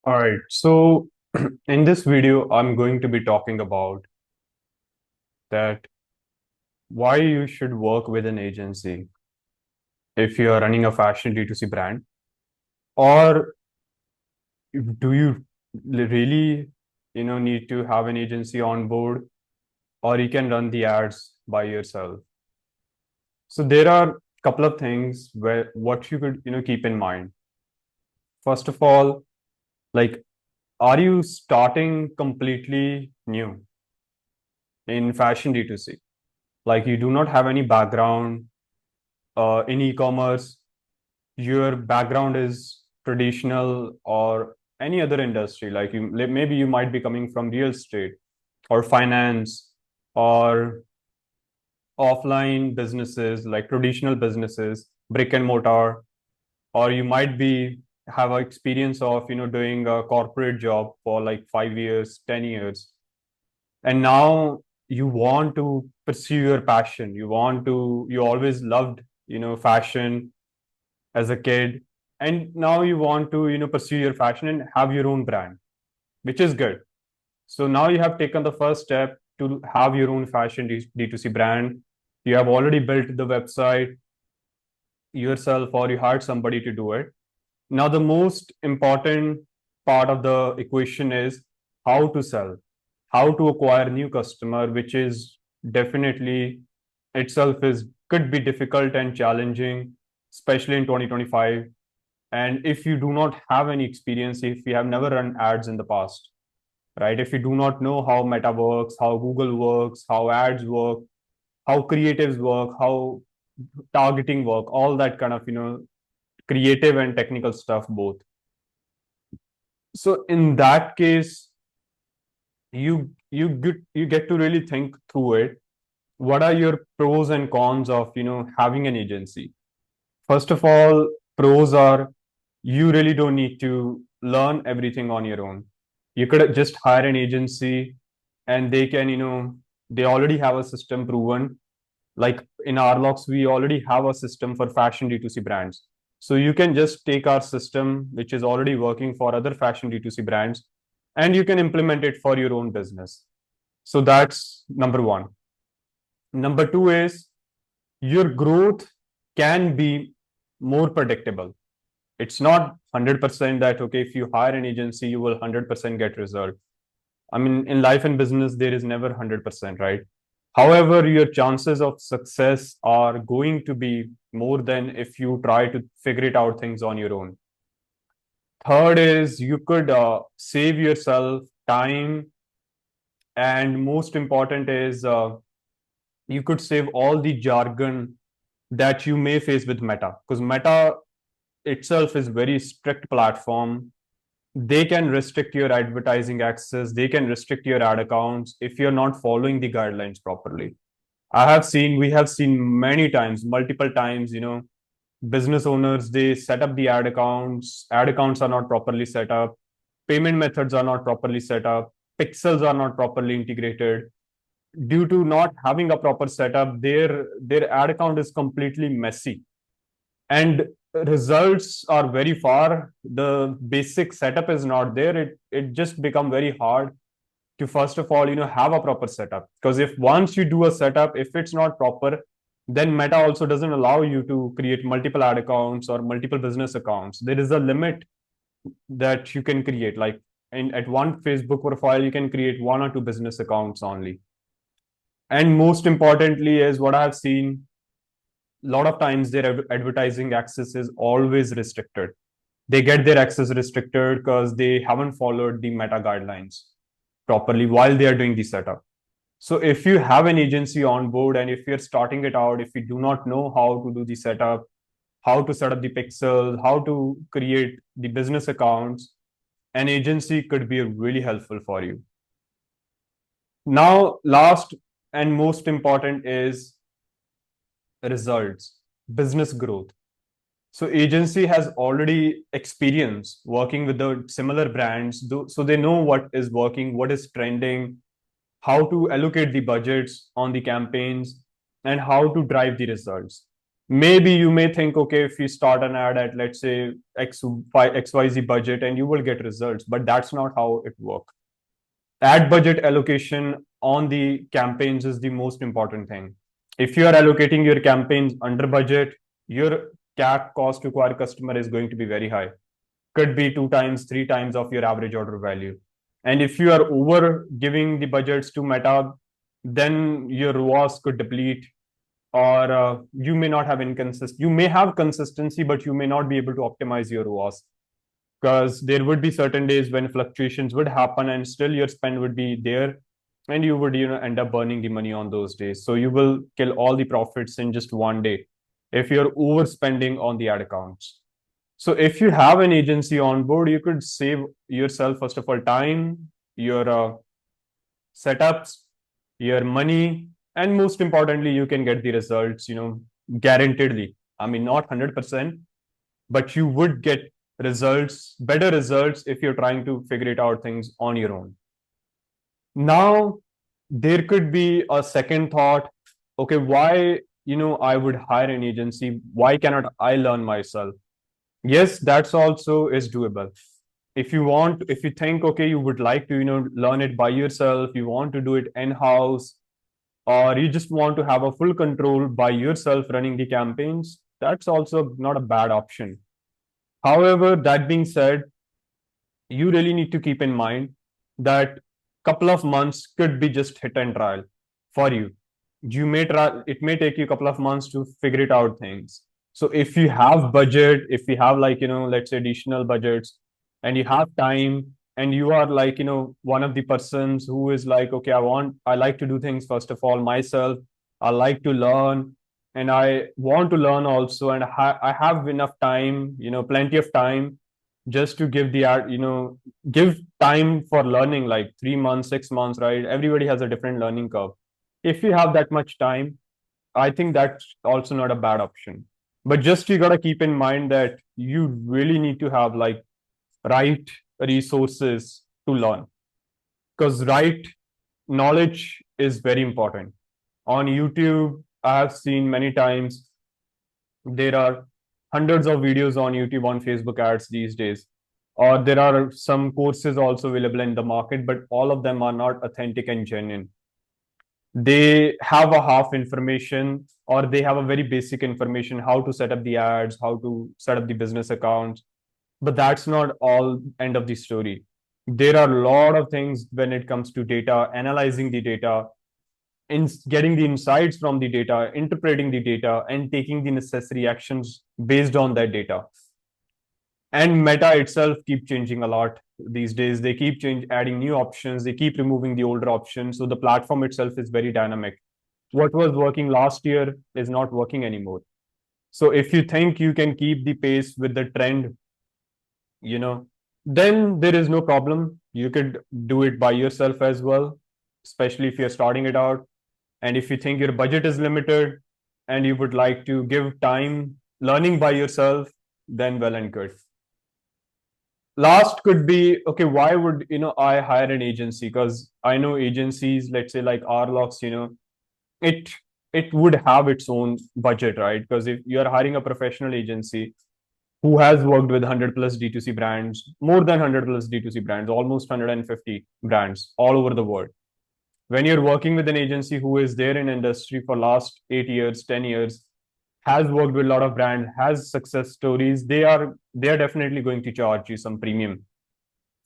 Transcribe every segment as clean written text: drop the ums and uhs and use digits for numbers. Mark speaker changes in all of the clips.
Speaker 1: All right, so in this video, I'm going to be talking about that why you should work with an agency if you are running a fashion D2C brand, or do you really, need to have an agency on board, or you can run the ads by yourself. So there are a couple of things where what you could, keep in mind. First of all, like, are you starting completely new in fashion D2C? Like you do not have any background in e-commerce, your background is traditional or any other industry, like maybe you might be coming from real estate or finance or offline businesses like traditional businesses, brick and mortar, or you might be have a experience of doing a corporate job for like 5 years, 10 years, and now you want to pursue your passion. You always loved fashion as a kid, and now you want to pursue your fashion and have your own brand, which is good. So now you have taken the first step to have your own fashion D2C brand. You have already built the website yourself, or you hired somebody to do it. Now the most important part of the equation is how to sell, how to acquire new customer, which is definitely itself is could be difficult and challenging, especially in 2025. And if you do not have any experience, if you have never run ads in the past, right? If you do not know how Meta works, how Google works, how ads work, how creatives work, how targeting work, all that kind of, creative and technical stuff both. So in that case, you get to really think through it. What are your pros and cons of, having an agency? First of all, pros are you really don't need to learn everything on your own. You could just hire an agency and they can, they already have a system proven. Like in Arlocks, we already have a system for fashion D2C brands. So you can just take our system, which is already working for other fashion D2C brands, and you can implement it for your own business. So that's number one. Number two is your growth can be more predictable. It's not 100% that okay, if you hire an agency you will 100% get result. I mean, in life and business there is never 100%, right? However, your chances of success are going to be more than if you try to figure it out things on your own. Third is you could save yourself time, and most important is you could save all the jargon that you may face with Meta, because Meta itself is very strict platform. They can restrict your advertising access, they can restrict your ad accounts if you're not following the guidelines properly. We have seen many times, multiple times, business owners, they set up the ad accounts are not properly set up, payment methods are not properly set up, pixels are not properly integrated. Due to not having a proper setup, their ad account is completely messy, and results are very far. The basic setup is not there. It just become very hard to first of all have a proper setup, because if once you do a setup, if it's not proper, then Meta also doesn't allow you to create multiple ad accounts or multiple business accounts. There is a limit that you can create, like at one Facebook profile you can create one or two business accounts only. And most importantly is what I have seen, a lot of times their advertising access is always restricted. They get their access restricted because they haven't followed the Meta guidelines properly while they are doing the setup. So if you have an agency on board and if you're starting it out, if you do not know how to do the setup, how to set up the pixels, how to create the business accounts, an agency could be really helpful for you. Now, last and most important is results, business growth. So agency has already experience working with the similar brands, so they know what is working, what is trending, how to allocate the budgets on the campaigns, and how to drive the results. Maybe you may think, okay, if you start an ad at, let's say, XYZ budget, and you will get results, but that's not how it works. Ad budget allocation on the campaigns is the most important thing. If you are allocating your campaigns under budget, your CAC, cost to acquire customer, is going to be very high. Could be 2 times, 3 times of your average order value. And if you are over giving the budgets to Meta, then your ROAS could deplete, or you may not have you may have consistency, but you may not be able to optimize your ROAS, because there would be certain days when fluctuations would happen and still your spend would be there, and you would end up burning the money on those days. So you will kill all the profits in just one day if you're overspending on the ad accounts. So if you have an agency on board, you could save yourself, first of all, time, your setups, your money, and most importantly, you can get the results, guaranteedly. I mean, not 100%, but you would get results, better results, if you're trying to figure it out things on your own. Now, there could be a second thought. Okay, why, I would hire an agency? Why cannot I learn myself? Yes, that's also is doable. If you think, okay, you would like to, learn it by yourself, you want to do it in-house, or you just want to have a full control by yourself running the campaigns, that's also not a bad option. However, that being said, you really need to keep in mind that couple of months could be just hit and trial for you. You may try, it may take you a couple of months to figure it out things. So if you have budget, if you have, like, let's say, additional budgets, and you have time, and you are, like, one of the persons who is like, okay, I like to do things first of all myself, I like to learn, and I want to learn also, and I have enough time, plenty of time, just to give the art, give time for learning, like 3 months, 6 months, right? Everybody has a different learning curve. If you have that much time, I think that's also not a bad option. But just you got to keep in mind that you really need to have, like, right resources to learn, because right knowledge is very important. On YouTube, I have seen many times there are hundreds of videos on YouTube on Facebook ads these days, or there are some courses also available in the market, but all of them are not authentic and genuine. They have a half information, or they have a very basic information, how to set up the ads, how to set up the business accounts, but that's not all end of the story. There are a lot of things when it comes to data, analyzing the data, in getting the insights from the data, interpreting the data, and taking the necessary actions based on that data. And Meta itself keep changing a lot these days. They keep adding new options, they keep removing the older options, so the platform itself is very dynamic. What was working last year is not working anymore. So if you think you can keep the pace with the trend, then there is no problem. You could do it by yourself as well, especially if you're starting it out. And if you think your budget is limited and you would like to give time learning by yourself, then well and good. Last could be, okay, why would, I hire an agency? Because I know agencies, let's say like Rlocks, it it would have its own budget, right? Because if you're hiring a professional agency who has worked with 100 plus D2C brands, more than 100 plus D2C brands, almost 150 brands all over the world. When you're working with an agency who is there in industry for last 8 years, 10 years, has worked with a lot of brands, has success stories, they are definitely going to charge you some premium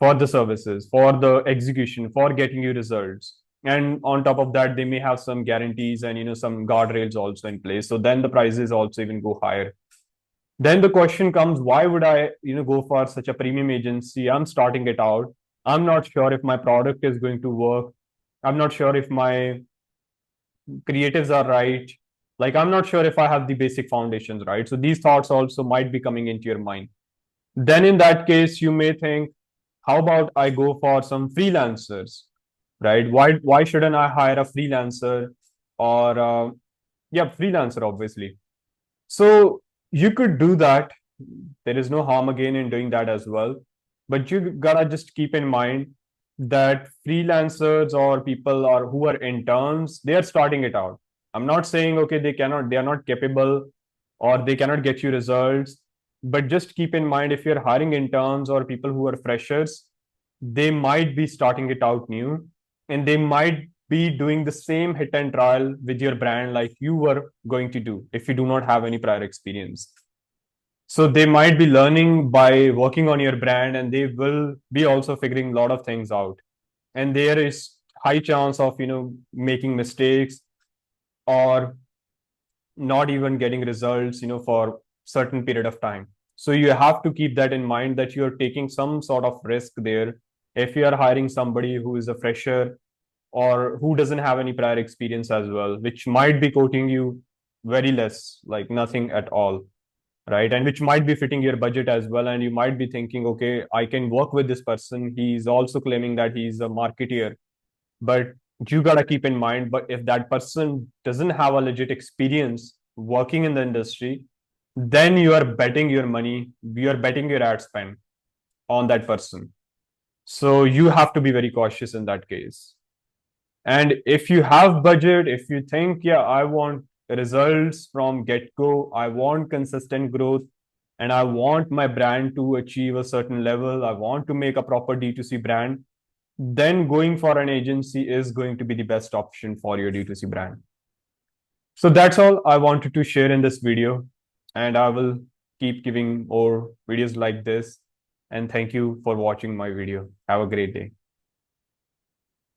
Speaker 1: for the services, for the execution, for getting you results. And on top of that, they may have some guarantees and some guardrails also in place. So then the prices also even go higher. Then the question comes, why would I go for such a premium agency? I'm starting it out. I'm not sure if my product is going to work. I'm not sure if my creatives are right. Like, I'm not sure if I have the basic foundations right. So these thoughts also might be coming into your mind. Then in that case, you may think, how about I go for some freelancers, right? Why shouldn't I hire a freelancer? Or yeah, freelancer, obviously. So you could do that. There is no harm again in doing that as well. But you gotta just keep in mind that freelancers or people or who are interns, they are starting it out. I'm not saying, okay, they are not capable. or they cannot get you results. But just keep in mind, if you're hiring interns or people who are freshers, they might be starting it out new, and they might be doing the same hit and trial with your brand like you were going to do if you do not have any prior experience. So they might be learning by working on your brand, and they will be also figuring a lot of things out. And there is high chance of making mistakes or not even getting results for certain period of time. So you have to keep that in mind, that you're taking some sort of risk there if you are hiring somebody who is a fresher or who doesn't have any prior experience as well, which might be quoting you very less, like nothing at all, right? And which might be fitting your budget as well. And you might be thinking, okay, I can work with this person. He's also claiming that he's a marketeer. But you got to keep in mind, but if that person doesn't have a legit experience working in the industry, then you are betting your money, you are betting your ad spend on that person. So you have to be very cautious in that case. And if you have budget, if you think, yeah, I want results from get-go, I want consistent growth, and I want my brand to achieve a certain level, I want to make a proper D2C brand, then going for an agency is going to be the best option for your D2C brand. So that's all I wanted to share in this video, and I will keep giving more videos like this. And thank you for watching my video. Have a great day.